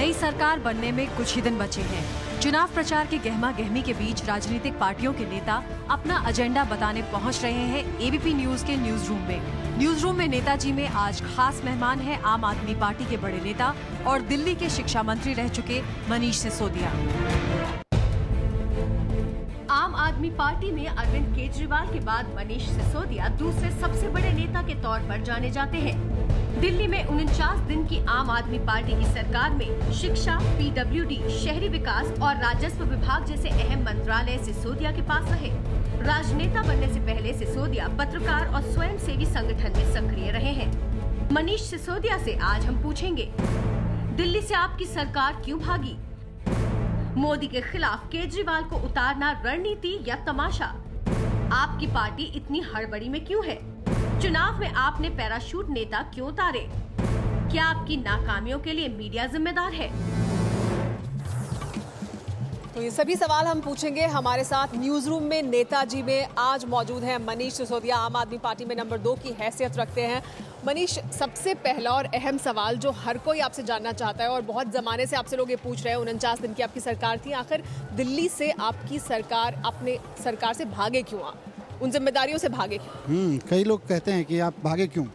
नई सरकार बनने में कुछ ही दिन बचे हैं। चुनाव प्रचार की गहमा गहमी के बीच राजनीतिक पार्टियों के नेता अपना एजेंडा बताने पहुंच रहे हैं एबीपी न्यूज के न्यूज रूम में। न्यूज रूम में नेताजी में आज खास मेहमान है आम आदमी पार्टी के बड़े नेता और दिल्ली के शिक्षा मंत्री रह चुके मनीष सिसोदिया। आम आदमी पार्टी में अरविंद केजरीवाल के बाद मनीष सिसोदिया दूसरे सबसे बड़े नेता के तौर पर जाने जाते हैं। दिल्ली में 49 दिन की आम आदमी पार्टी की सरकार में शिक्षा, पीडब्ल्यूडी, शहरी विकास और राजस्व विभाग जैसे अहम मंत्रालय सिसोदिया के पास रहे। राजनेता बनने से पहले सिसोदिया पत्रकार और स्वयंसेवी संगठन में सक्रिय रहे हैं। मनीष सिसोदिया से आज हम पूछेंगे, दिल्ली से आपकी सरकार क्यों भागी? मोदी के खिलाफ केजरीवाल को उतारना रणनीति या तमाशा? आपकी पार्टी इतनी हड़बड़ी में क्यों है? चुनाव में आपने पैराशूट नेता क्यों उतारे? क्या आपकी नाकामियों के लिए मीडिया जिम्मेदार है? तो ये सभी सवाल हम पूछेंगे। हमारे साथ न्यूज रूम में नेताजी में आज मौजूद हैं मनीष सिसोदिया, आम आदमी पार्टी में नंबर 2 की हैसियत रखते हैं। मनीष, सबसे पहला और अहम सवाल जो हर कोई आपसे जानना चाहता है और बहुत जमाने से आपसे लोग ये पूछ रहे हैं, 49 दिन की आपकी सरकार थी, आखिर दिल्ली से आपकी सरकार अपने सरकार से भागे क्यों? आप उन जिम्मेदारियों से भागे क्यों? कई लोग कहते हैं कि आप भागे क्यों।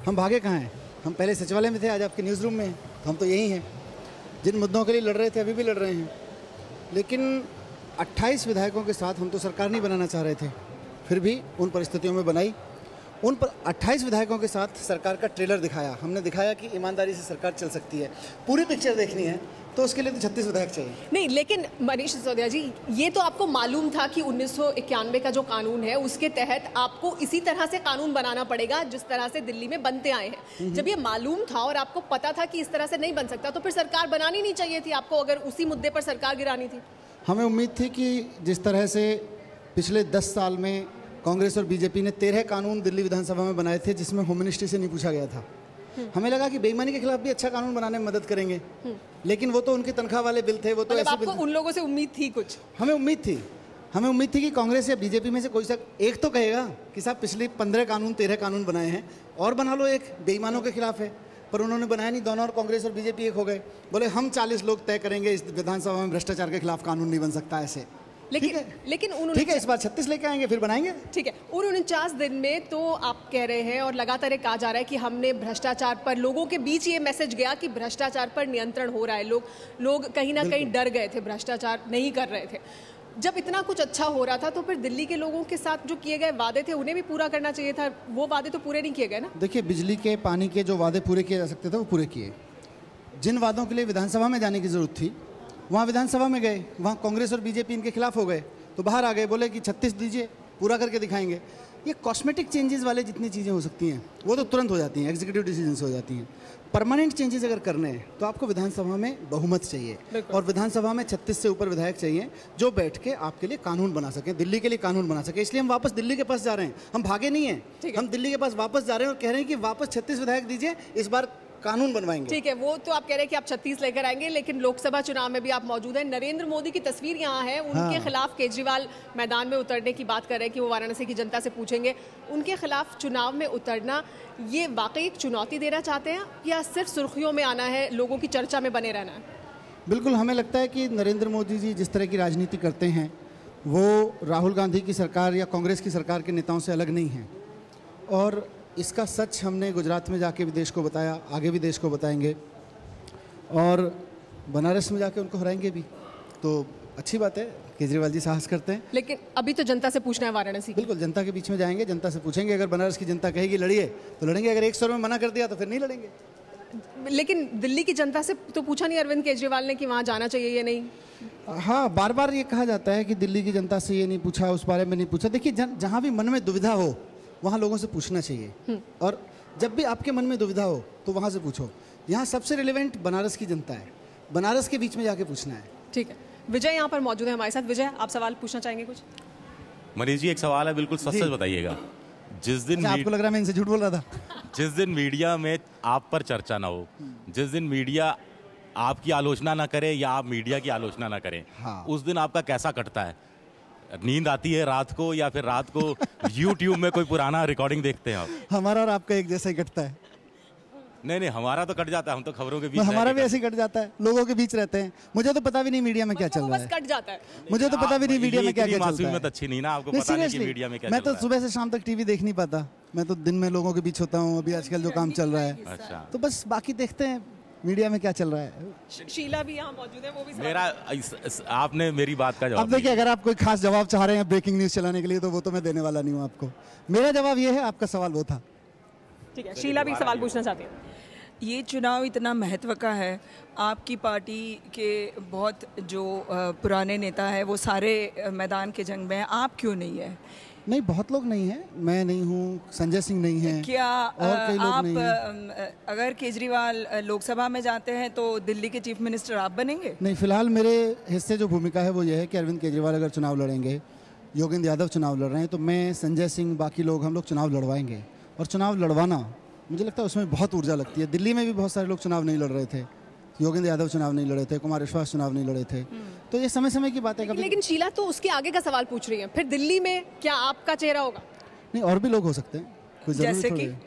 हम भागे कहाँ हैं? हम पहले सचिवालय में थे, आज आपके न्यूज़ रूम में। तो हम तो यही हैं, जिन मुद्दों के लिए लड़ रहे थे अभी भी लड़ रहे हैं। लेकिन 28 विधायकों के साथ हम तो सरकार नहीं बनाना चाह रहे थे, फिर भी उन परिस्थितियों में बनाई। उन पर 28 विधायकों के साथ सरकार का ट्रेलर दिखाया। हमने दिखाया कि ईमानदारी से सरकार चल सकती है। पूरी पिक्चर देखनी है तो उसके लिए तो 36 विधायक चाहिए। नहीं, लेकिन मनीष सिसोदिया जी, ये तो आपको मालूम था कि 1991 का जो कानून है उसके तहत आपको इसी तरह से कानून बनाना पड़ेगा जिस तरह से दिल्ली में बनते आए हैं। जब ये मालूम था और आपको पता था कि इस तरह से नहीं बन सकता, तो फिर सरकार बनानी नहीं चाहिए थी आपको, अगर उसी मुद्दे पर सरकार गिरानी थी? हमें उम्मीद थी कि जिस तरह से पिछले 10 साल में कांग्रेस और बीजेपी ने 13 कानून दिल्ली विधानसभा में बनाए थे जिसमें होम मिनिस्ट्री से नहीं पूछा गया था, हमें लगा कि बेईमानी के खिलाफ भी अच्छा कानून बनाने में मदद करेंगे। लेकिन वो तो उनकी तनख्वाह वाले बिल थे, वो तो ऐसे आपको उन लोगों से उम्मीद थी कुछ? हमें उम्मीद थी कि कांग्रेस या बीजेपी में से कोई सा एक तो कहेगा कि साहब पिछले 15 कानून 13 कानून बनाए हैं और बना लो, एक बेईमानों के खिलाफ है। पर उन्होंने बनाया नहीं, दोनों, और कांग्रेस और बीजेपी एक हो गए। बोले हम 40 लोग तय करेंगे इस विधानसभा में भ्रष्टाचार के खिलाफ कानून नहीं बन सकता ऐसे। लेकिन ठीक है, इस बार 36 लेके आएंगे, फिर बनाएंगे। ठीक है, उन 49 दिन में तो आप कह रहे हैं और लगातार कहा जा रहा है कि हमने भ्रष्टाचार पर, लोगों के बीच ये मैसेज गया कि भ्रष्टाचार पर नियंत्रण हो रहा है। लोग कहीं ना कहीं डर गए थे, भ्रष्टाचार नहीं कर रहे थे। जब इतना कुछ अच्छा हो रहा था तो फिर दिल्ली के लोगों के साथ जो किए गए वादे थे उन्हें भी पूरा करना चाहिए था। वो वादे तो पूरे नहीं किए गए ना। देखिए, बिजली के, पानी के जो वादे पूरे किए जा सकते थे वो पूरे किए। जिन वादों के लिए विधानसभा में जाने की जरूरत थी वहाँ विधानसभा में गए, वहाँ कांग्रेस और बीजेपी इनके खिलाफ हो गए, तो बाहर आ गए, बोले कि 36 दीजिए, पूरा करके दिखाएंगे। ये कॉस्मेटिक चेंजेस वाले जितनी चीज़ें हो सकती हैं वो तो तुरंत हो जाती हैं, एग्जीक्यूटिव डिसीजंस हो जाती हैं। परमानेंट चेंजेस अगर करने हैं तो आपको विधानसभा में बहुमत चाहिए और विधानसभा में 36 से ऊपर विधायक चाहिए जो बैठ के आपके लिए कानून बना सकें, दिल्ली के लिए कानून बना सकें। इसलिए हम वापस दिल्ली के पास जा रहे हैं, हम भागे नहीं हैं, हम दिल्ली के पास वापस जा रहे हैं और कह रहे हैं कि वापस 36 विधायक दीजिए, इस बार कानून बनवाएंगे। ठीक है, वो तो आप कह रहे हैं कि आप 36 लेकर आएंगे, लेकिन लोकसभा चुनाव में भी आप मौजूद हैं। नरेंद्र मोदी की तस्वीर यहाँ है, उनके खिलाफ केजरीवाल मैदान में उतरने की बात कर रहे हैं कि वो वाराणसी की जनता से पूछेंगे। उनके खिलाफ चुनाव में उतरना ये वाकई एक चुनौती देना चाहते हैं या सिर्फ सुर्खियों में आना है, लोगों की चर्चा में बने रहना है? बिल्कुल, हमें लगता है कि नरेंद्र मोदी जी जिस तरह की राजनीति करते हैं वो राहुल गांधी की सरकार या कांग्रेस की सरकार के नेताओं से अलग नहीं हैं। और इसका सच हमने गुजरात में जाके भी देश को बताया, आगे भी देश को बताएंगे और बनारस में जाके उनको हराएंगे भी। तो अच्छी बात है, केजरीवाल जी साहस करते हैं। लेकिन अभी तो जनता से पूछना है वाराणसी। बिल्कुल, जनता के बीच में जाएंगे, जनता से पूछेंगे। अगर बनारस की जनता कहेगी लड़िए तो लड़ेंगे, अगर 1 स्वर में मना कर दिया तो फिर नहीं लड़ेंगे। लेकिन दिल्ली की जनता से तो पूछा नहीं अरविंद केजरीवाल ने कि वहाँ जाना चाहिए या नहीं? हाँ, बार बार ये कहा जाता है कि दिल्ली की जनता से ये नहीं पूछा, उस बारे में नहीं पूछा। देखिए, जहाँ भी मन में दुविधा हो वहाँ लोगों से पूछना चाहिए, और जब भी आपके मन में दुविधा हो तो वहाँ से पूछो। यहाँ सबसे रिलेवेंट बनारस की जनता है, बनारस के बीच में जाके पूछना है। ठीक है, विजय यहाँ पर मौजूद है हमारे साथ। विजय, आप सवाल पूछना चाहेंगे कुछ? मनीष जी, एक सवाल है, बिल्कुल सच सच बताइएगा। जिस दिन आपको लग रहा है मैं इनसे झूठ बोल रहा था? जिस दिन मीडिया में आप पर चर्चा ना हो, जिस दिन मीडिया आपकी आलोचना ना करे या आप मीडिया की आलोचना ना करें, उस दिन आपका कैसा कटता है? नींद आती है रात को या फिर रात को YouTube में कोई पुराना रिकॉर्डिंग देखते हैं आप? हमारा और आपका एक जैसा ही कटता है। नहीं, हमारा तो कट जाता है, हम तो खबरों के बीच हमारा भी ऐसे ही कट जाता है, लोगों के बीच रहते हैं। मुझे तो पता भी नहीं मीडिया में क्या चल रहा है, कट जाता है। मुझे तो पता भी नहीं मीडिया में क्या क्या चलता है। अच्छी नहीं ना, आपको पता नहीं कि मीडिया में क्या मैं तो सुबह से शाम तक टीवी देख नहीं पाता, मैं तो दिन में लोगों के बीच होता हूँ। अभी आजकल जो काम चल रहा है, अच्छा, तो बस बाकी देखते हैं मीडिया में क्या चल रहा है। शीला भी यहाँ मौजूद है, वो भी मेरा आपने मेरी बात का जवाब। अब देखिए, अगर आप कोई खास जवाब चाह रहे हैं ब्रेकिंग न्यूज चलाने के लिए, तो वो तो मैं देने वाला नहीं हूँ आपको। मेरा जवाब ये है, आपका सवाल वो था। ठीक है, शीला भी सवाल पूछना चाहती है। ये चुनाव इतना महत्व का है, आपकी पार्टी के बहुत जो पुराने नेता है वो सारे मैदान के जंग में हैं, आप क्यों नहीं है? नहीं, बहुत लोग नहीं हैं, मैं नहीं हूँ, संजय सिंह नहीं है, क्या और कई लोग आप नहीं हैं। अगर केजरीवाल लोकसभा में जाते हैं तो दिल्ली के चीफ मिनिस्टर आप बनेंगे? नहीं, फिलहाल मेरे हिस्से जो भूमिका है वो ये है कि अरविंद केजरीवाल अगर चुनाव लड़ेंगे, योगेंद्र यादव चुनाव लड़ रहे हैं, तो मैं, संजय सिंह, बाकी लोग, हम लोग चुनाव लड़वाएंगे। और चुनाव लड़वाना, मुझे लगता है उसमें बहुत ऊर्जा लगती है। दिल्ली में भी बहुत सारे लोग चुनाव नहीं लड़ रहे थे, योगेंद्र यादव चुनाव नहीं लड़े थे, कुमार विश्वास चुनाव नहीं लड़े थे, तो ये समय समय की बात है। लेकिन शीला तो उसके आगे का सवाल पूछ रही है, फिर दिल्ली में क्या आपका चेहरा होगा? नहीं, और भी लोग हो सकते हैं, कोई जरूरी थोड़ी है।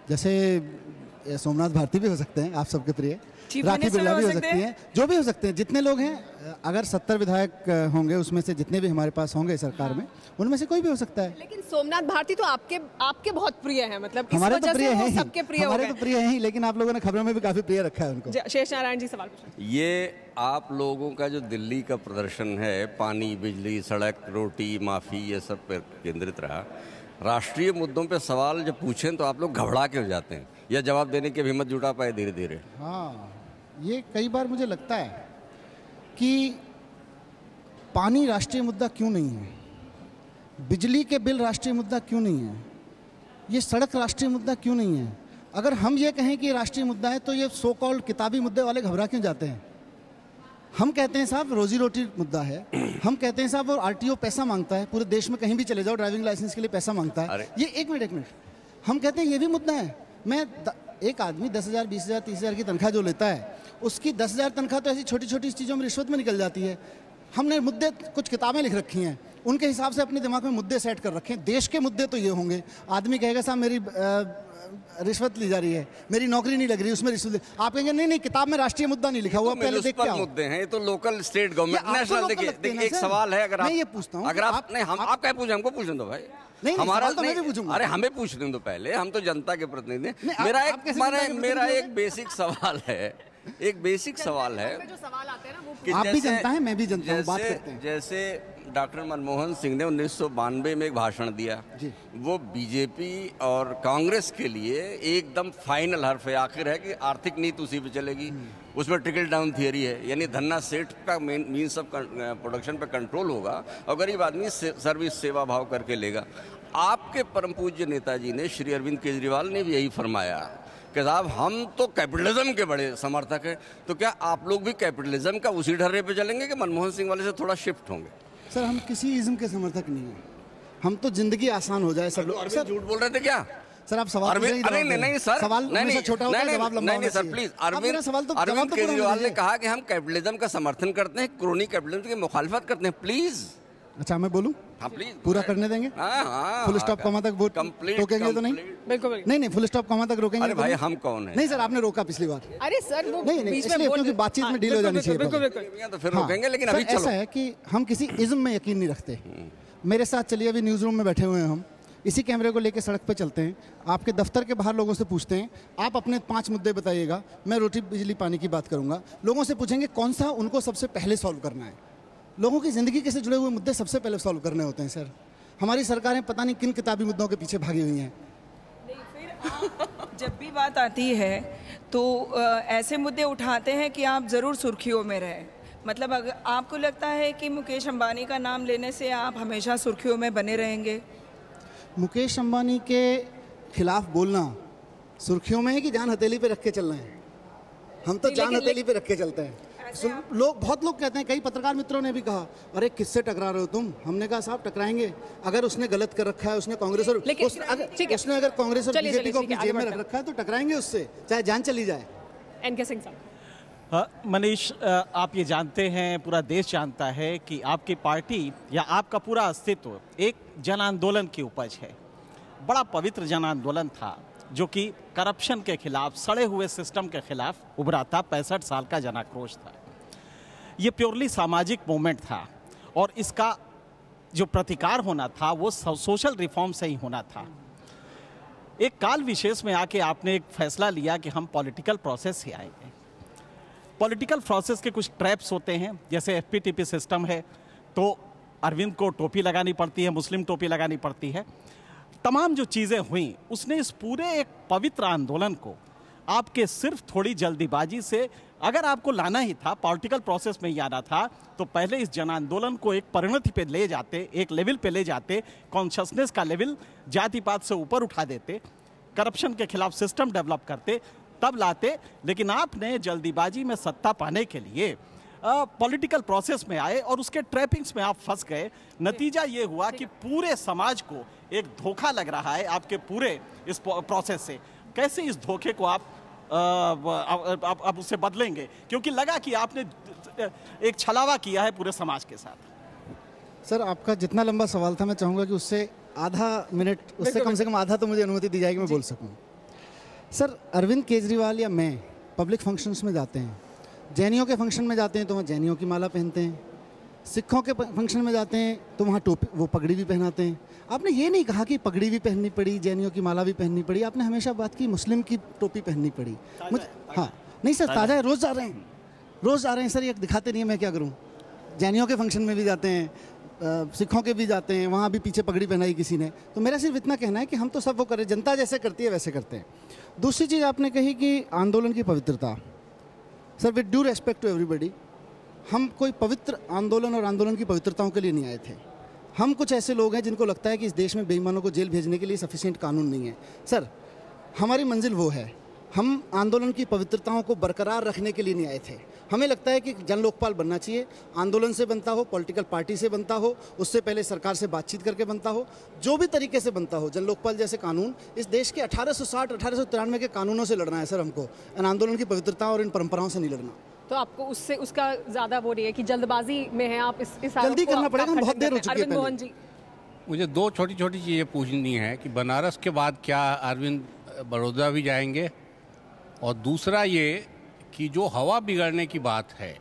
जैसे सोमनाथ भारती भी हो सकते हैं, आप सबके प्रिय, राखी बिरला भी हो सकती हैं, जो भी हो सकते हैं, जितने लोग हैं। अगर 70 विधायक होंगे, उसमें से जितने भी हमारे पास होंगे सरकार में, उनमें से कोई भी हो सकता है। लेकिन सोमनाथ भारती तो आपके बहुत प्रिय हैं, मतलब इस हमारे तो वजह प्रिय से वो हैं, सबके प्रिय हो हमारे गए। तो प्रिय हैं ही, लेकिन आप लोगों ने खबरों में भी काफी प्रिय रखा है उनको। शेष नारायण जी सवाल पूछें। ये आप लोगों का जो दिल्ली का प्रदर्शन है, पानी, बिजली, सड़क, रोटी माफी, ये सब पर केंद्रित रहा। राष्ट्रीय मुद्दों पे सवाल जब पूछें तो आप लोग घबरा के हो जाते हैं, या जवाब देने की हिम्मत जुटा पाए धीरे धीरे। हाँ, ये कई बार मुझे लगता है कि पानी राष्ट्रीय मुद्दा क्यों नहीं है, बिजली के बिल राष्ट्रीय मुद्दा क्यों नहीं है, ये सड़क राष्ट्रीय मुद्दा क्यों नहीं है। अगर हम ये कहें कि राष्ट्रीय मुद्दा है, तो ये सो कॉल्ड किताबी मुद्दे वाले घबरा क्यों जाते हैं। हम कहते हैं साहब रोजी रोटी मुद्दा है, हम कहते हैं साहब वो आरटीओ पैसा मांगता है, पूरे देश में कहीं भी चले जाओ ड्राइविंग लाइसेंस के लिए पैसा मांगता है। ये एक मिनट, हम कहते हैं ये भी मुद्दा है। मैं एक आदमी 10,000, 20,000, 30,000 की तनख्वाह जो लेता है, उसकी 10,000 तनख्वाह तो ऐसी छोटी छोटी चीज़ों में रिश्वत में निकल जाती है। हमने मुद्दे, कुछ किताबें लिख रखी हैं, उनके हिसाब से अपने दिमाग में मुद्दे सेट कर रखे हैं। देश के मुद्दे तो ये होंगे, आदमी कहेगा साहब मेरी रिश्वत ली जा रही है, मेरी नौकरी नहीं लग रही, उसमें रिश्वत। आप कहेंगे नहीं, किताब में राष्ट्रीय मुद्दा नहीं लिखा हुआ, पहले देख के आओ। मुद्दे हैं ये तो लोकल, स्टेट गवर्नमेंट, नेशनल। देखिए एक सवाल है, अगर मैं ये पूछता हूँ, अगर आप नहीं, हम आप क्या पूछें, हमको पूछने दो भाई। नहीं, हमारा तो मैं भी पूछूंगा। अरे हमें पूछने दो पहले, हम तो जनता के प्रतिनिधि हैं। मेरा एक बेसिक सवाल है, एक बेसिक सवाल है जो सवाल आते हैं ना, वो कि आप भी जनता है, मैं भी जनता हूं, बात करते हैं। जैसे डॉक्टर मनमोहन सिंह ने 1992 में एक भाषण दिया, वो बीजेपी और कांग्रेस के लिए एकदम फाइनल हर्फ आखिर है कि आर्थिक नीति उसी पे चलेगी। उसमें ट्रिकल डाउन थियरी है, यानी धन्ना सेठ का मीन्स ऑफ प्रोडक्शन पे कंट्रोल होगा और गरीब आदमी सर्विस सेवा भाव करके लेगा। आपके परम पूज्य नेताजी ने, श्री अरविंद केजरीवाल ने भी यही फरमाया कि साहब हम तो कैपिटलिज्म के बड़े समर्थक हैं। तो क्या आप लोग भी कैपिटलिज्म का उसी ढर्रे पे चलेंगे कि मनमोहन सिंह वाले से थोड़ा शिफ्ट होंगे? सर, हम किसी इज्म के समर्थक नहीं हैं, हम तो जिंदगी आसान हो जाए सब लोग। सर झूठ बोल रहे थे क्या? सर आप सवाल नहीं सर, सवाल हमेशा छोटा होता है, जवाब लंबा होना सर चाहिए। प्लीज। अरविंद केजरीवाल ने कहा कि हम कैपिटलिज्म का समर्थन करते हैं, क्रोनी कैपिटलिज्म की मुखालफत करते हैं। प्लीज। अच्छा, मैं बोलूं? हाँ प्लीज, पूरा करने देंगे। फुल स्टॉप कॉमा तक वोट रोकेंगे तो नहीं? बिल्कुल नहीं, फुल स्टॉप कॉमा तक रोकेंगे। अरे भाई हम कौन है? नहीं सर, आपने रोका पिछली बार। अरे सर वो नहीं, इसलिए क्योंकि बातचीत में डील हो जानी चाहिए। बिल्कुल। तो फिर रोकेंगे, लेकिन अभी ऐसा है कि हम किसी इज्म में यकीन नहीं रखते। मेरे साथ चलिए, अभी न्यूज़ रूम में बैठे हुए हैं हम, इसी कैमरे को लेकर सड़क पे चलते हैं, आपके दफ्तर के बाहर लोगों से पूछते हैं, आप अपने 5 मुद्दे बताइएगा, मैं रोटी, बिजली, पानी की बात करूंगा। लोगों से पूछेंगे कौन सा उनको सबसे पहले सॉल्व करना है। लोगों की ज़िंदगी के से जुड़े हुए मुद्दे सबसे पहले सॉल्व करने होते हैं। सर, हमारी सरकारें पता नहीं किन किताबी मुद्दों के पीछे भागी हुई हैं। जब भी बात आती है तो ऐसे मुद्दे उठाते हैं कि आप ज़रूर सुर्खियों में रहें। मतलब अगर आपको लगता है कि मुकेश अंबानी का नाम लेने से आप हमेशा सुर्खियों में बने रहेंगे? मुकेश अंबानी के खिलाफ बोलना सुर्खियों में है कि जान हथेली पे रख के चलना है? हम तो जान हथेली पे रख के चलते हैं। बहुत लोग कहते हैं, कई पत्रकार मित्रों ने भी कहा, अरे किससे टकरा रहे हो तुम? हमने कहा साहब टकराएंगे, अगर उसने गलत कर रखा है, उसने कांग्रेस और उसने अगर कांग्रेस और बीजेपी को अपनी जेब में रख रखा है, तो टकराएंगे उससे, चाहे जान चली जाए। एनके सिंह साहब। मनीष, आप ये जानते हैं, पूरा देश जानता है कि आपकी पार्टी या आपका पूरा अस्तित्व एक जन आंदोलन की उपज है। बड़ा पवित्र जन आंदोलन था जो कि करप्शन के खिलाफ, सड़े हुए सिस्टम के खिलाफ उभरा था। 65 साल का जन आक्रोश था। ये प्योरली सामाजिक मूवमेंट था और इसका जो प्रतिकार होना था वो सोशल रिफॉर्म से ही होना था। एक काल विशेष में आके आपने एक फैसला लिया कि हम पॉलिटिकल प्रोसेस से आएंगे। पॉलिटिकल प्रोसेस के कुछ ट्रैप्स होते हैं, जैसे एफपीटीपी सिस्टम है तो अरविंद को टोपी लगानी पड़ती है, मुस्लिम टोपी लगानी पड़ती है। तमाम जो चीज़ें हुई, उसने इस पूरे एक पवित्र आंदोलन को आपके सिर्फ थोड़ी जल्दीबाजी से, अगर आपको लाना ही था, पॉलिटिकल प्रोसेस में ही आना था, तो पहले इस जन आंदोलन को एक परिणति पे ले जाते, एक लेवल पे ले जाते, कॉन्शियसनेस का लेवल जाति पात से ऊपर उठा देते, करप्शन के खिलाफ सिस्टम डेवलप करते, तब लाते। लेकिन आपने जल्दीबाजी में सत्ता पाने के लिए पॉलिटिकल प्रोसेस में आए और उसके ट्रैपिंग्स में आप फंस गए। नतीजा ये हुआ कि पूरे समाज को एक धोखा लग रहा है आपके पूरे इस प्रोसेस से। कैसे इस धोखे को आप उससे बदलेंगे, क्योंकि लगा कि आपने एक छलावा किया है पूरे समाज के साथ। सर, आपका जितना लंबा सवाल था, मैं चाहूँगा कि उससे आधा मिनट, उससे कम से कम आधा तो मुझे अनुमति दी जाएगी, मैं बोल सकूँ। सर, अरविंद केजरीवाल या मैं पब्लिक फंक्शंस में जाते हैं, जैनियों के फंक्शन में जाते हैं तो वहाँ जैनियों की माला पहनते हैं, सिखों के फंक्शन में जाते हैं तो वहाँ टोपी, वो पगड़ी भी पहनाते हैं। आपने ये नहीं कहा कि पगड़ी भी पहननी पड़ी, जैनियों की माला भी पहननी पड़ी, आपने हमेशा बात की मुस्लिम की टोपी पहननी पड़ी। मुझे हाँ, नहीं सर, ताज़ा है, रोज़ जा रहे हैं, रोज़ जा रहे हैं सर, ये दिखाते नहीं है, मैं क्या करूँ। जैनियों के फंक्शन में भी जाते हैं, सिखों के भी जाते हैं, वहाँ भी पीछे पगड़ी पहनाई किसी ने। तो मेरा सिर्फ इतना कहना है कि हम तो सब वो करें, जनता जैसे करती है वैसे करते हैं। दूसरी चीज़ आपने कही कि आंदोलन की पवित्रता। Sir, with due respect to everybody, हम कोई पवित्र आंदोलन और आंदोलन की पवित्रताओं के लिए नहीं आए थे। हम कुछ ऐसे लोग हैं जिनको लगता है कि इस देश में बेईमानों को जेल भेजने के लिए सफिशिएंट कानून नहीं है। सर, हमारी मंजिल वो है, हम आंदोलन की पवित्रताओं को बरकरार रखने के लिए नहीं आए थे। हमें लगता है कि जन लोकपाल बनना चाहिए, आंदोलन से बनता हो, पॉलिटिकल पार्टी से बनता हो, उससे पहले सरकार से बातचीत करके बनता हो, जो भी तरीके से बनता हो। जन लोकपाल जैसे कानून, इस देश के 1860-1893 के कानूनों से लड़ना है सर हमको, इन आंदोलन की पवित्रता और इन परंपराओं से नहीं लड़ना। तो आपको उससे उसका ज़्यादा वो नहीं है कि जल्दबाजी में है आप इस जल्दी करना पड़ेगा, हम बहुत देर हो चुकी है। अरविंद मोहन जी, मुझे दो छोटी छोटी चीज़ें पूछनी है कि बनारस के बाद क्या अरविंद बड़ौदा भी जाएंगे, और दूसरा ये कि जो हवा बिगड़ने की बात है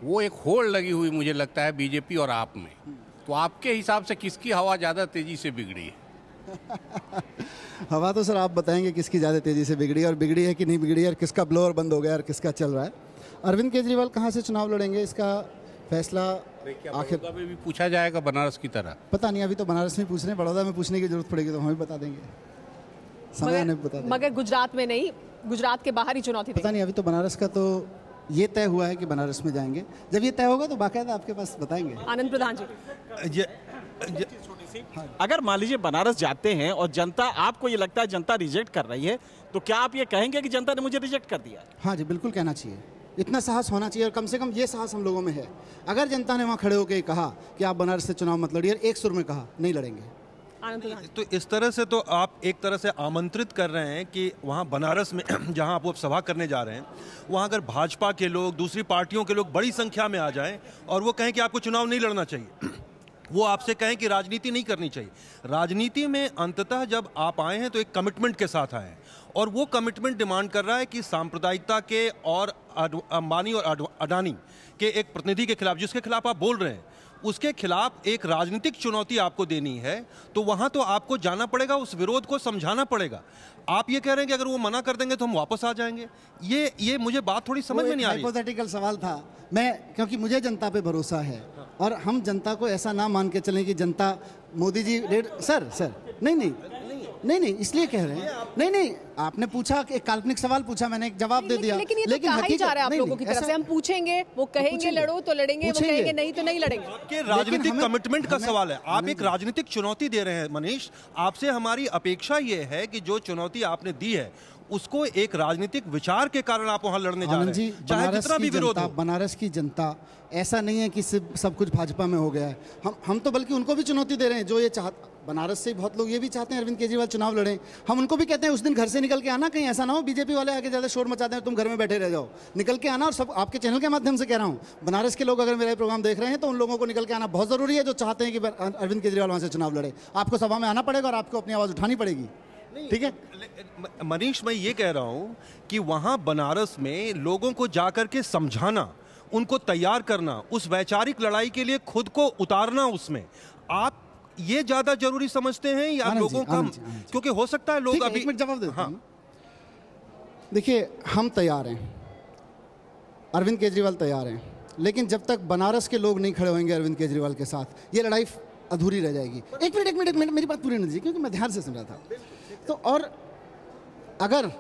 वो एक होड़ लगी हुई मुझे लगता है बीजेपी और आप में, तो आपके हिसाब से किसकी हवा ज़्यादा तेज़ी से बिगड़ी है? हवा तो सर आप बताएंगे किसकी ज़्यादा तेज़ी से बिगड़ी और बिगड़ी है कि नहीं बिगड़ी है, और किसका ब्लोअर बंद हो गया और किसका चल रहा है। अरविंद केजरीवाल कहाँ से चुनाव लड़ेंगे, इसका फैसला आखिर बड़ौदा में भी पूछा जाएगा बनारस की तरह? पता नहीं, अभी तो बनारस में पूछ रहे हैं, बड़ौदा में पूछने की जरूरत पड़ेगी तो हम भी बता देंगे, समय आने बता देंगे। मगर गुजरात में नहीं, गुजरात के बाहर ही चुनौती पता नहीं, अभी तो बनारस का तो ये तय हुआ है कि बनारस में जाएंगे। जब ये तय होगा तो बाकायदा आपके पास बताएंगे। आनंद प्रधान जी, अगर मान लीजिए बनारस जाते हैं और जनता, आपको ये लगता है जनता रिजेक्ट कर रही है, तो क्या आप ये कहेंगे कि जनता ने मुझे रिजेक्ट कर दिया? हाँ जी, बिल्कुल कहना चाहिए, इतना साहस होना चाहिए, और कम से कम ये साहस हम लोगों में है। अगर जनता ने वहाँ खड़े होकर कहा कि आप बनारस से चुनाव मत लड़िए, एक सुर में कहा नहीं लड़ेंगे। तो इस तरह से तो आप एक तरह से आमंत्रित कर रहे हैं कि वहाँ बनारस में जहाँ आप सभा करने जा रहे हैं, वहाँ अगर भाजपा के लोग, दूसरी पार्टियों के लोग बड़ी संख्या में आ जाएं और वो कहें कि आपको चुनाव नहीं लड़ना चाहिए, वो आपसे कहें कि राजनीति नहीं करनी चाहिए। राजनीति में अंततः जब आप आए हैं तो एक कमिटमेंट के साथ आए हैं, और वो कमिटमेंट डिमांड कर रहा है कि सांप्रदायिकता के और अंबानी और अडानी के एक प्रतिनिधि के खिलाफ, जिसके खिलाफ आप बोल रहे हैं, उसके खिलाफ एक राजनीतिक चुनौती आपको देनी है, तो वहां तो आपको जाना पड़ेगा, उस विरोध को समझाना पड़ेगा। आप ये कह रहे हैं कि अगर वो मना कर देंगे तो हम वापस आ जाएंगे, ये मुझे बात थोड़ी समझ में नहीं आ रही। हाइपोथेटिकल सवाल था, मैं, क्योंकि मुझे जनता पे भरोसा है और हम जनता को ऐसा ना मान के चलें कि जनता मोदी जी सर नहीं, इसलिए कह रहे हैं। नहीं, आपने पूछा, एक काल्पनिक सवाल पूछा, मैंने एक जवाब दे दिया। लेकिन ये तो कहा ही जा रहा है आप लोगों की तरफ से, हम पूछेंगे, वो कहेंगे लड़ो तो लड़ेंगे, वो कहेंगे नहीं तो नहीं लड़ेंगे। आपके राजनीतिक कमिटमेंट का सवाल है, आप एक राजनीतिक चुनौती दे रहे हैं मनीष। आपसे हमारी अपेक्षा ये है कि जो चुनौती आपने दी है उसको एक राजनीतिक विचार के कारण आप वहां लड़ने जा रहे हैं, चाहे जितना भी विरोध हो। बनारस की जनता ऐसा नहीं है कि सब कुछ भाजपा में हो गया है, हम तो बल्कि उनको भी चुनौती दे रहे हैं, जो ये बनारस से बहुत लोग ये भी चाहते हैं अरविंद केजरीवाल चुनाव लड़ें। हम उनको भी कहते हैं उस दिन घर से निकल के आना, कहीं ऐसा ना हो बीजेपी वाले आगे ज़्यादा शोर मचाते हैं तुम घर में बैठे रह जाओ, निकल के आना। और सब आपके चैनल के माध्यम से कह रहा हूँ, बनारस के लोग अगर मेरा प्रोग्राम देख रहे हैं तो उन लोगों को निकल के आना बहुत ज़रूरी है, जो चाहते हैं कि अरविंद केजरीवाल वहाँ से चुनाव लड़े। आपको सभा में आना पड़ेगा और आपको अपनी आवाज़ उठानी पड़ेगी। ठीक है मनीष, मैं ये कह रहा हूँ कि वहाँ बनारस में लोगों को जाकर के समझाना, उनको तैयार करना, उस वैचारिक लड़ाई के लिए खुद को उतारना, उसमें आप ये ज्यादा जरूरी समझते हैं या लोगों का? क्योंकि हो सकता है लोग अभी। एक मिनट जवाब देता हूं। देखिए, हम तैयार हैं, अरविंद केजरीवाल तैयार हैं, लेकिन जब तक बनारस के लोग नहीं खड़े होंगे अरविंद केजरीवाल के साथ, ये लड़ाई अधूरी रह जाएगी। एक मिनट मेरी बात पूरी नहीं दीजिए, क्योंकि मैं ध्यान से सुन रहा था। तो और अगर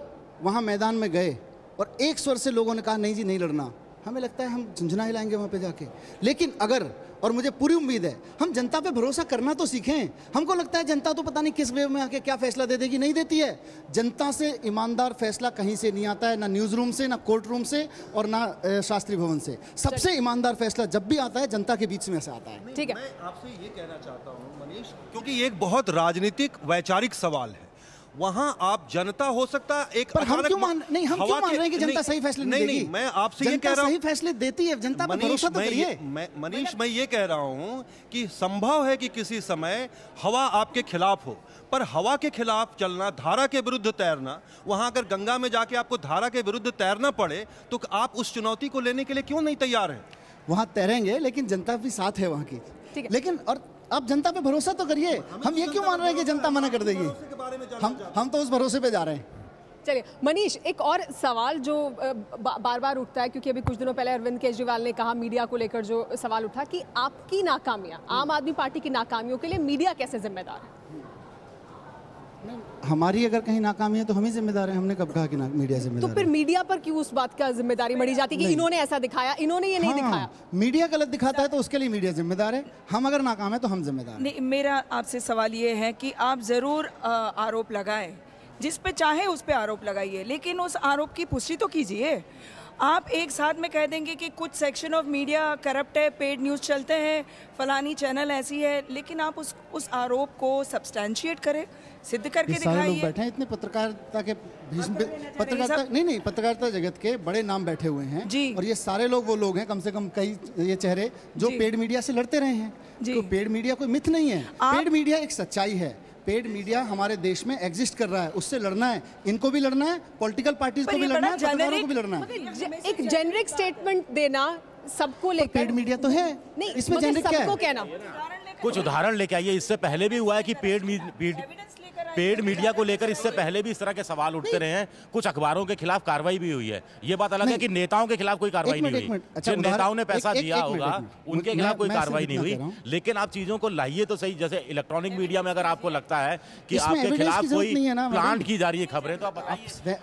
वहाँ मैदान में गए और एक स्वर से लोगों ने कहा नहीं जी नहीं लड़ना, हमें लगता है हम झुंझुना हिलाएंगे वहाँ पे जाके। लेकिन अगर, और मुझे पूरी उम्मीद है, हम जनता पे भरोसा करना तो सीखें। हमको लगता है जनता तो पता नहीं किस वे में आके क्या फैसला दे देगी, नहीं देती है। जनता से ईमानदार फैसला कहीं से नहीं आता है, ना न्यूज़ रूम से, ना कोर्ट रूम से, और ना शास्त्री भवन से। सबसे ईमानदार फैसला जब भी आता है जनता के बीच में से आता है। ठीक है, मैं आपसे ये कहना चाहता हूँ मनीष, क्योंकि ये एक बहुत राजनीतिक वैचारिक सवाल है। वहां आप जनता हो सकता है एक, पर हम क्यों मान रहे हैं कि जनता सही फैसले नहीं देगी? मैं आपसे ये कह रहा हूं, सही फैसले देती है जनता, पर भरोसा तो करिए। मनीष, मैं ये कह रहा हूं कि संभव है कि किसी समय हवा आपके खिलाफ हो, पर हवा के खिलाफ चलना, धारा के विरुद्ध तैरना, वहां अगर गंगा में जाके आपको धारा के विरुद्ध तैरना पड़े तो आप उस चुनौती को लेने के लिए क्यों नहीं तैयार हैं? वहां तैरेंगे, लेकिन जनता भी साथ है वहां की। लेकिन और आप जनता पे भरोसा तो करिए। हम ये क्यों मान रहे हैं कि जनता मना कर देगी? हम तो उस भरोसे पे जा रहे हैं। चलिए मनीष, एक और सवाल जो बार बार उठता है, क्योंकि अभी कुछ दिनों पहले अरविंद केजरीवाल ने कहा, मीडिया को लेकर जो सवाल उठा कि आपकी नाकामियां, आम आदमी पार्टी की नाकामियों के लिए मीडिया कैसे जिम्मेदार है? हमारी अगर कहीं नाकामी है तो हम ही जिम्मेदार हैं। हमने कब कहा कि मीडिया जिम्मेदार है? तो फिर मीडिया पर क्यों उस बात का जिम्मेदारी मढ़ी जाती कि इन्होंने ऐसा दिखाया, इन्होंने ये नहीं दिखाया? मीडिया गलत दिखाता है तो उसके लिए मीडिया जिम्मेदार है। हम अगर नाकाम है तो हम जिम्मेदार हैं। मेरा आपसे सवाल ये है कि आप जरूर आरोप लगाएं, जिस पे चाहे उस पे आरोप लगाइए, लेकिन उस आरोप की पुष्टि तो कीजिए। आप एक साथ में कह देंगे कि कुछ सेक्शन ऑफ मीडिया करप्ट है, पेड न्यूज़ चलते हैं, फलानी चैनल ऐसी है, लेकिन आप उस आरोप को सब्सटैंशिएट करें, सिद्ध करके दिखाइए। लोग बैठे हैं इतने पत्रकारिता के पत्रकारिता जगत के बड़े नाम बैठे हुए हैं जी, और ये सारे लोग वो लोग हैं, कम से कम कई ये चेहरे जो पेड मीडिया से लड़ते रहे हैं। तो पेड मीडिया कोई मिथ नहीं है, पेड मीडिया एक सच्चाई है। पेड मीडिया हमारे देश में एग्जिस्ट कर रहा है, उससे लड़ना है, इनको भी लड़ना है, पॉलिटिकल पार्टीज को भी लड़ना है, पत्रकारों को भी लड़ना है। एक जेनरिक स्टेटमेंट देना सबको लेकर, पेड मीडिया तो है नहीं, इसमें जेनरिक क्या है? कहना कुछ उदाहरण लेके आइए। इससे पहले भी हुआ है कि पेड मीडिया को लेकर इससे पहले भी इस तरह के सवाल उठते रहे हैं। कुछ अखबारों के खिलाफ कार्रवाई भी हुई है। ये बात अलग है कि नेताओं के खिलाफ कोई कार्रवाई नहीं हुई। जिन नेताओं ने पैसा दिया होगा उनके खिलाफ कोई कार्रवाई नहीं हुई। लेकिन आप चीजों को लाइए तो सही। जैसे इलेक्ट्रॉनिक मीडिया में अगर आपको लगता है कि आपके खिलाफ कोई प्लांट की जा रही है खबरें, तो आप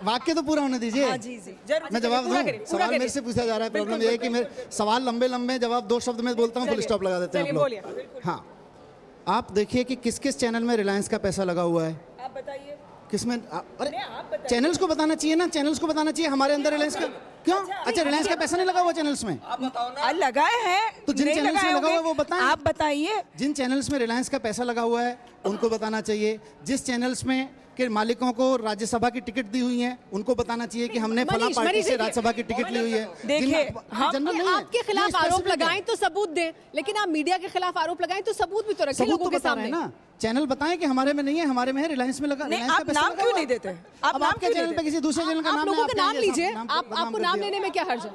वाक्य तो पूरा होने दीजिए। मैं जवाब दूं? सवाल मेरे से पूछा जा रहा है। प्रॉब्लम ये है कि मेरे सवाल लंबे लंबे, जवाब 2 शब्द में बोलता हूँ, फुल स्टॉप लगा देते हैं आप लोग। हाँ, आप देखिए कि किस किस चैनल में रिलायंस का पैसा लगा हुआ है। आप बताइए किसमें? अरे चैनल्स को बताना चाहिए ना, चैनल्स को बताना चाहिए हमारे अंदर रिलायंस का क्यों? अच्छा, रिलायंस का पैसा नहीं लगा हुआ चैनल्स में? आप बताओ ना। लगाए हैं तो जिन चैनल्स में लगा हुआ है वो बताएं। आप बताइए। जिन चैनल्स में रिलायंस का पैसा लगा हुआ है उनको बताना चाहिए। जिस चैनल्स में के मालिकों को राज्यसभा की टिकट दी हुई है उनको बताना चाहिए कि हमने फला पार्टी से राज्यसभा की टिकट ली हुई है। देखिए, आपके खिलाफ आरोप लगाएं तो सबूत दें, लेकिन आप मीडिया के खिलाफ आरोप लगाएं तो सबूत भी तो रखें लोगों के सामने ना। चैनल बताएं कि हमारे में नहीं है, हमारे में है, रिलायंस में लगा। आप नाम क्यों नहीं देते? आप आपके चैनल पे किसी दूसरे चैनल का नाम, लोगों का नाम लीजिए। आपको नाम लेने में क्या हर्ज है?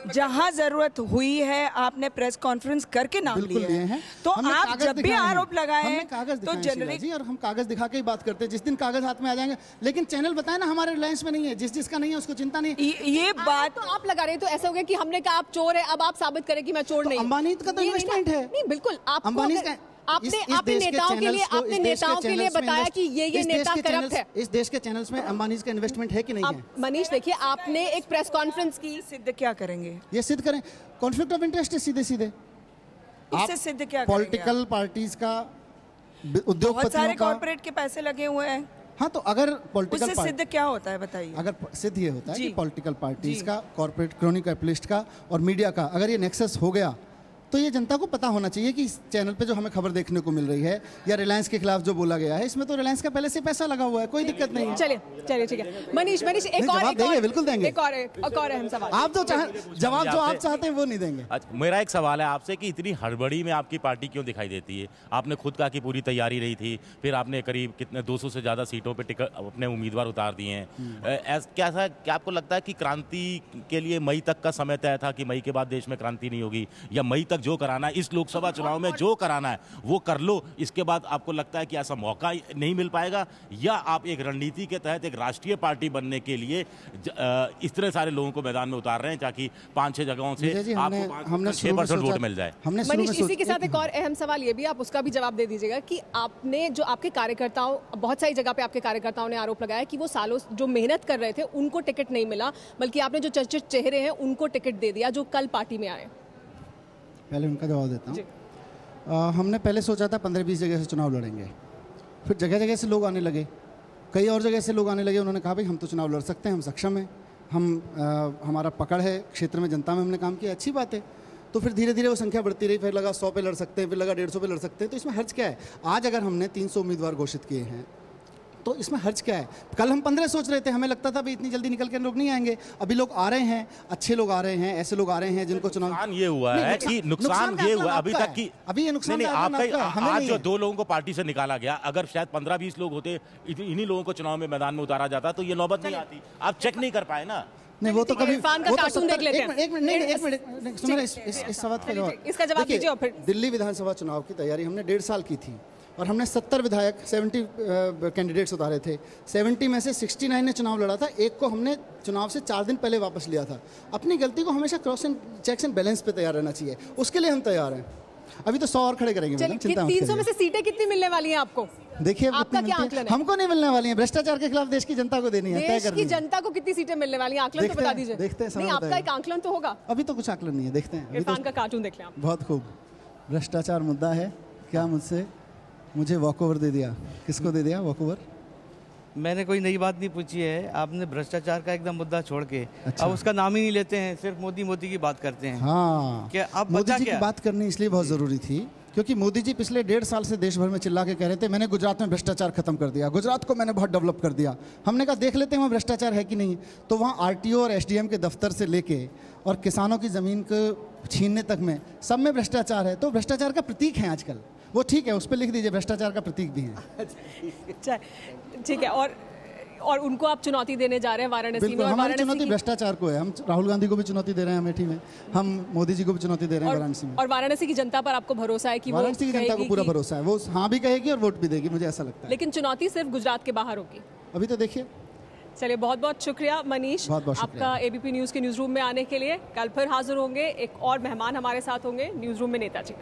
जहां जरूरत हुई है आपने प्रेस कॉन्फ्रेंस करके नाम लिए हैं, तो आप जब भी आरोप लगाएं तो जनरली, और हम कागज दिखा के ही बात करते हैं। जिस दिन कागज हाथ में आ जाएंगे, लेकिन चैनल बताए ना हमारे रिलायंस में नहीं है। जिसका नहीं है उसको चिंता नहीं। ये बात तो आप लगा रहे हैं, तो ऐसा हो गया कि हमने कहा आप चोर है, अब आप साबित करें कि मैं चोर नहीं। अंबानी का तो इन्वेस्टमेंट है। नहीं, बिल्कुल अंबानी का आपने नेताओं के लिए बताया कि ये नेता करप्ट है। इस देश के चैनल्स में अंबानी का इन्वेस्टमेंट है कि नहीं है? मनीष देखिए, आपने एक प्रेस कॉन्फ्रेंस की, सिद्ध क्या करेंगे? ये सिद्ध करें, कॉन्फ्लिक्ट ऑफ इंटरेस्ट है सीधे सीधे। इससे सिद्ध क्या? पॉलिटिकल पार्टीज का, उद्योगपतियों का, कॉर्पोरेट के पैसे लगे हुए हैं। हाँ, तो अगर पॉलिटिकल सिद्ध क्या होता है बताइए? अगर सिद्ध ये होता है कि पॉलिटिकल पार्टीज का, कॉर्पोरेट, क्रोनी कैपिटलिस्ट का और मीडिया का अगर ये नेक्सस हो गया तो ये जनता को पता होना चाहिए कि इस चैनल पे जो हमें खबर देखने को मिल रही है या रिलायंस के खिलाफ जो बोला गया है, इसमें तो रिलायंस का पहले से पैसा लगा हुआ है, कोई दिक्कत नहीं है। चलिए ठीक है। मनीष एक और देंगे, बिल्कुल देंगे। एक और अहम सवाल, आप जो जवाब जो आप चाहते हैं वो नहीं देंगे। मेरा एक सवाल है आपसे कि इतनी हड़बड़ी में आपकी पार्टी क्यों दिखाई देती है? आपने खुद कहा कि पूरी तैयारी रही थी, फिर आपने करीब कितने 200 से ज़्यादा सीटों पे टिकट अपने उम्मीदवार उतार दिए हैं। क्या आपको लगता है कि क्रांति के लिए मई तक का समय तय था कि मई के बाद देश में क्रांति नहीं होगी, या मई तक जो कराना है इस लोकसभा चुनाव में जो कराना है वो कर लो, इसके बाद आपको लगता है कि ऐसा मौका नहीं मिल पाएगा, या आप एक रणनीति के तहत एक राष्ट्रीय पार्टी बनने के लिए इस तरह सारे लोगों को मैदान में उतार रहे हैं ताकि 5-6 जगहों से आपको 6% वोट मिल जाए? मनीष, इसी के साथ एक और अहम सवाल ये भी, आप उसका भी जवाब दे दीजिएगा कि आपने जो आपके कार्यकर्ताओं, बहुत सारी जगह पे आपके कार्यकर्ताओं ने आरोप लगाया कि वो सालों जो मेहनत कर रहे थे उनको टिकट नहीं मिला, बल्कि आपने जो चर्चित चेहरे हैं उनको टिकट दे दिया जो कल पार्टी में आए। पहले उनका जवाब देता हूँ। हमने पहले सोचा था 15-20 जगह से चुनाव लड़ेंगे, फिर जगह जगह से लोग आने लगे, कई और जगह से लोग आने लगे। उन्होंने कहा भाई हम तो चुनाव लड़ सकते हैं, हम सक्षम हैं, हमारा पकड़ है क्षेत्र में, जनता में हमने काम किया, अच्छी बात है। तो फिर धीरे धीरे वो संख्या बढ़ती रही, फिर लगा 100 पे लड़ सकते हैं, फिर लगा 150 पे लड़ सकते हैं। तो इसमें हर्ज क्या है? आज अगर हमने 300 उम्मीदवार घोषित किए हैं तो इसमें हर्ज क्या है? कल हम 15 सोच रहे थे, हमें लगता था भाई इतनी जल्दी निकल के लोग नहीं आएंगे। अभी लोग आ रहे हैं, अच्छे लोग आ रहे हैं, ऐसे लोग आ रहे हैं जिनको चुनाव ये हुआ है कि नुकसान ये हुआ अभी तक की, अभी ये नुकसान आपका आज जो 2 लोगों को पार्टी से निकाला गया, अगर शायद 15-20 लोग होते, इन्हीं लोगों को चुनाव में मैदान में उतारा जाता तो ये नौबत नहीं आती। आप चेक नहीं कर पाए ना। नहीं, वो तो कभी एक मिनट इस सवाल का जवाब, इसका जवाब दीजिए। और फिर दिल्ली विधानसभा चुनाव की तैयारी हमने 1.5 साल की थी और हमने 70 विधायक 70 कैंडिडेट्स उतारे थे। 70 में से 69 ने चुनाव लड़ा था, एक को हमने चुनाव से 4 दिन पहले वापस लिया था। अपनी गलती को हमेशा cross and checks and balance पे तैयार रहना चाहिए, उसके लिए हम तैयार हैं। अभी तो 100 और खड़े करेंगे मैडम, चिंता मत करिए। 300 में से सीटें कितनी मिलने वाली हैं आपको? देखिए आपका क्या आंकलन है? हमको नहीं मिलने वाली है, भ्रष्टाचार के खिलाफ देश की जनता को देनी है, तय करनी है। देश की जनता को कितनी सीटें मिलने वाली हैं, आंकलन तो बता दीजिए। देखते हैं, नहीं, आपका एक आंकलन तो होगा। अभी तो कुछ आंकलन नहीं है, देखते हैं। इरफान का कार्टून देख लें आप। बहुत खूब। भ्रष्टाचार मुद्दा है क्या? मुझे वॉकओवर दे दिया। किसको दे दिया वॉकओवर? मैंने कोई नई बात नहीं पूछी है, आपने भ्रष्टाचार का एकदम मुद्दा छोड़ के अब उसका नाम ही नहीं लेते हैं, सिर्फ मोदी की बात करते हैं। हाँ, क्या आप मोदी जी की बात करनी इसलिए बहुत ज़रूरी थी क्योंकि मोदी जी पिछले 1.5 साल से देश भर में चिल्ला के कह रहे थे मैंने गुजरात में भ्रष्टाचार खत्म कर दिया, गुजरात को मैंने बहुत डेवलप कर दिया। हमने कहा देख लेते हैं वहाँ भ्रष्टाचार है कि नहीं। तो वहाँ आरटीओ और एसडीएम के दफ्तर से लेके और किसानों की ज़मीन को छीनने तक में सब में भ्रष्टाचार है। तो भ्रष्टाचार का प्रतीक है आजकल, वो ठीक है, उस पर लिख दीजिए भ्रष्टाचार का प्रतीक भी है। ठीक है। और उनको आप चुनौती देने जा रहे हैं वाराणसी में। हमारी चुनौती भ्रष्टाचार को है। हम राहुल गांधी को भी चुनौती दे रहे हैं अमेठी में, हम मोदी जी को भी चुनौती दे रहे हैं वाराणसी में। और वाराणसी की जनता पर आपको भरोसा है कि वाराणसी की जनता को पूरा भरोसा है, वो हाँ भी कहेगी और वोट भी देगी, मुझे ऐसा लगता है। लेकिन चुनौती सिर्फ गुजरात के बाहर होगी। अभी तो देखिए। चलिए, बहुत बहुत शुक्रिया मनीष, आपका एबीपी न्यूज़ के न्यूज़ रूम में आने के लिए। कल फिर हाजिर होंगे, एक और मेहमान हमारे साथ होंगे न्यूज़ रूम में नेताजी।